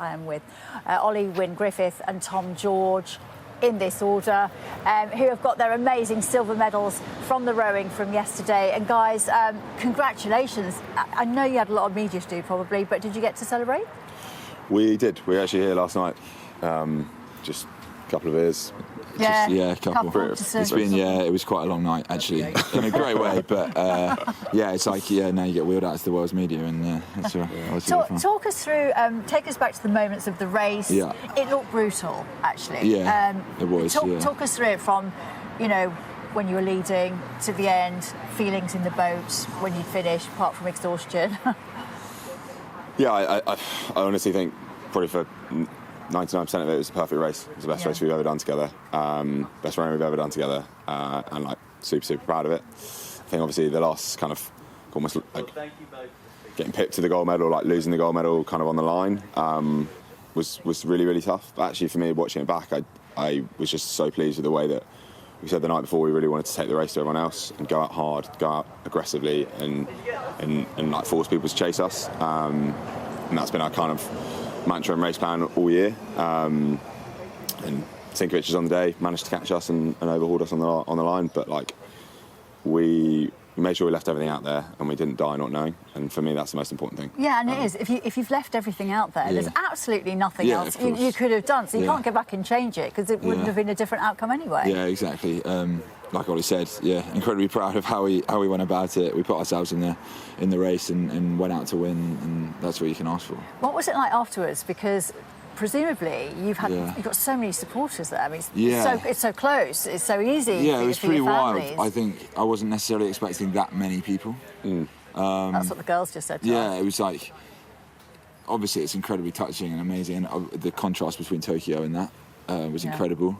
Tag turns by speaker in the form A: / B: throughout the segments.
A: I am with Ollie, Wynne-Griffith and Tom George in this order, who have got their amazing silver medals from the rowing from yesterday. And guys, congratulations. I know you had a lot of media to do probably, but did you get to celebrate?
B: We did. We were actually here last night. Just a couple of beers.
A: Yeah,
C: a couple. It's been, it was quite a long night actually, in a great way. But it's like, now you get wheeled out to the world's media, and that's
A: talk us through. Take us back to the moments of the race.
C: Yeah.
A: It looked brutal, actually.
C: Yeah, it was.
A: Talk us through it from, when you were leading to the end, feelings in the boat when you finished, apart from exhaustion.
B: I honestly think probably for 99% of it was a perfect race. It was the best race we've ever done together, best rowing we've ever done together, and like super proud of it. I think obviously the last kind of almost like getting pipped to the gold medal, like losing the gold medal kind of on the line, was really tough. But actually for me, watching it back, I was just so pleased with the way that we said the night before we really wanted to take the race to everyone else and go out hard, go out aggressively, and like force people to chase us. And that's been our kind of mantra and race plan all year. And Sinkovic was on the day, managed to catch us and overhauled us on the line. But like we made sure we left everything out there and we didn't die not knowing. And for me, that's the most important thing. Yeah, and it is. If you've left everything out there, there's absolutely nothing else you could have done. So you can't go back and change it because it wouldn't have been a different outcome anyway.
C: Yeah, exactly. Like Ollie said, incredibly proud of how we went about it. We put ourselves in the race and went out to win, and that's what you can ask for.
A: What was it like afterwards? Because presumably you've got so many supporters there. I mean, it's so close. It's so easy.
C: Yeah, it was pretty wild. I think I wasn't necessarily expecting that many people.
A: That's what the girls just said to us.
C: Yeah, it was like, obviously it's incredibly touching and amazing, and the contrast between Tokyo and that was incredible.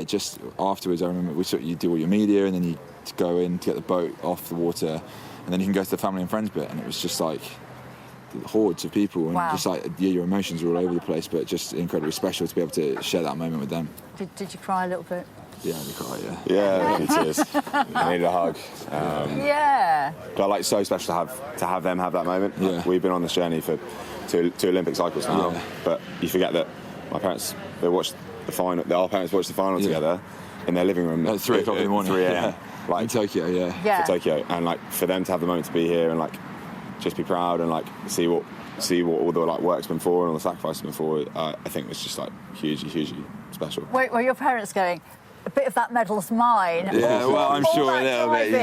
C: Just afterwards, I remember you do all your media and then you go in to get the boat off the water, and then you can go to the family and friends bit, and it was just like hordes of people, and just like your emotions were all over the place, but just incredibly special to be able to share that moment with them.
A: Did you cry a little bit?
C: Yeah, we cried.
B: Yeah, me tears. I needed a hug. But like so special to have them have that moment.
C: Yeah.
B: We've been on this journey for two Olympic cycles now, but you forget that my parents watched the final. Our parents watched the final together in their living room
C: at 3 o'clock in the morning.
B: 3 a.m. Like
C: in Tokyo,
B: for Tokyo, and like for them to have the moment to be here and like just be proud and like see what all the like work's been for and all the sacrifice has been for. I think was just like hugely special.
A: Were your parents going, a bit of that medal's mine?
C: Yeah, well, I'm sure a little bit.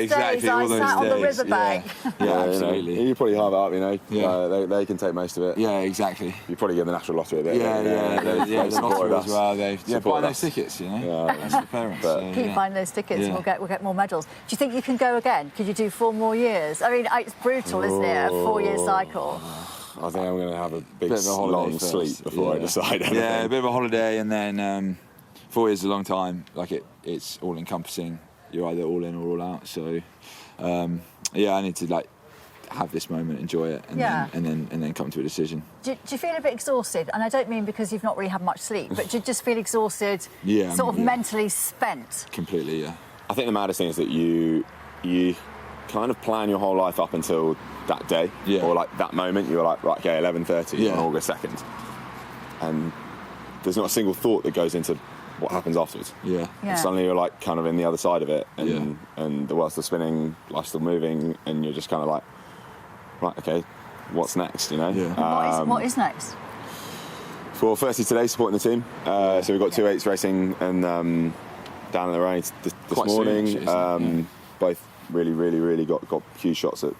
C: Exactly. All those days.
A: I sat on the riverbank.
C: Yeah, absolutely.
B: You probably have it up, they can take most of it.
C: Yeah, exactly.
B: You probably get the national lottery a bit.
C: The lottery as well. They buy those tickets, That's the parents.
A: Keep buying those tickets, and we'll get more medals. Do you think you can go again? Could you do 4 more years? I mean, it's brutal, isn't it? A 4-year cycle.
B: I think I'm going to have a bit of a long sleep before I decide.
C: Yeah, a bit of a holiday, and then 4 years is a long time. Like it's all encompassing. You're either all in or all out. So I need to like have this moment, enjoy it, and then come to a decision.
A: Do you feel a bit exhausted? And I don't mean because you've not really had much sleep, but do you just feel exhausted? Mentally spent.
C: Completely, yeah.
B: I think the maddest thing is that you kind of plan your whole life up until that day, or like that moment. You're like, right, okay, 11:30 on August 2nd, and there's not a single thought that goes into what happens afterwards. And suddenly you're like kind of in the other side of it, and the world's still spinning, life's still moving, and you're just kind of like, right, okay, what's next?
A: What is next?
B: Well, firstly today, supporting the team. So we've got 2 8s racing and down in the rain this morning. Both really got huge shots at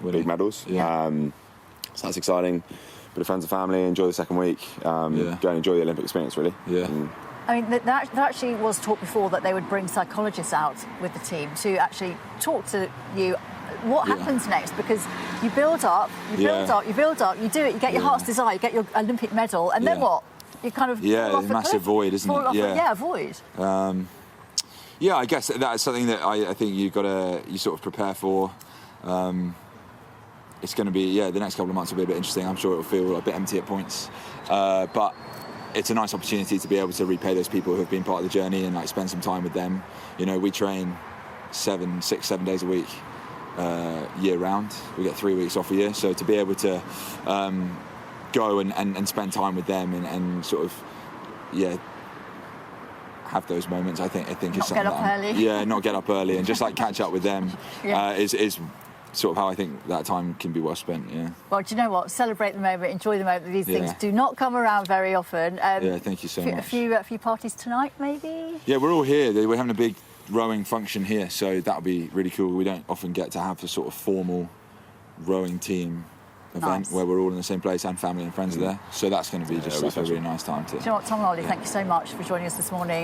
B: big medals. So that's exciting. Bit of friends and family, enjoy the second week, go and enjoy the Olympic experience, really.
A: I mean, there actually was talk before that they would bring psychologists out with the team to actually talk to you. What happens next? Because you build up, you do it, you get your heart's desire, you get your Olympic medal, and then what? You kind of fall off a
C: massive
A: cliff.
C: void, isn't it?
A: A void.
C: I guess that's something that I think you sort of prepare for. It's going to be, the next couple of months will be a bit interesting. I'm sure it will feel a bit empty at points. But it's a nice opportunity to be able to repay those people who have been part of the journey and like spend some time with them. We train 7 days a week. year round. We get 3 weeks off a year, so to be able to go and spend time with them and sort of have those moments, I think is something not get up early and just like catch up with them is sort of how I think that time can be well spent.
A: Well, do you know what? Celebrate the moment, enjoy the moment. These things do not come around very often.
C: Thank you so much.
A: A few parties tonight, maybe.
C: Yeah, we're all here. We're having a big rowing function here, so that'll be really cool. We don't often get to have a sort of formal rowing team event where we're all in the same place and family and friends are there. So that's going to be just like a really nice time to.
A: Do you know what, Tom and Ollie, thank you so much for joining us this morning.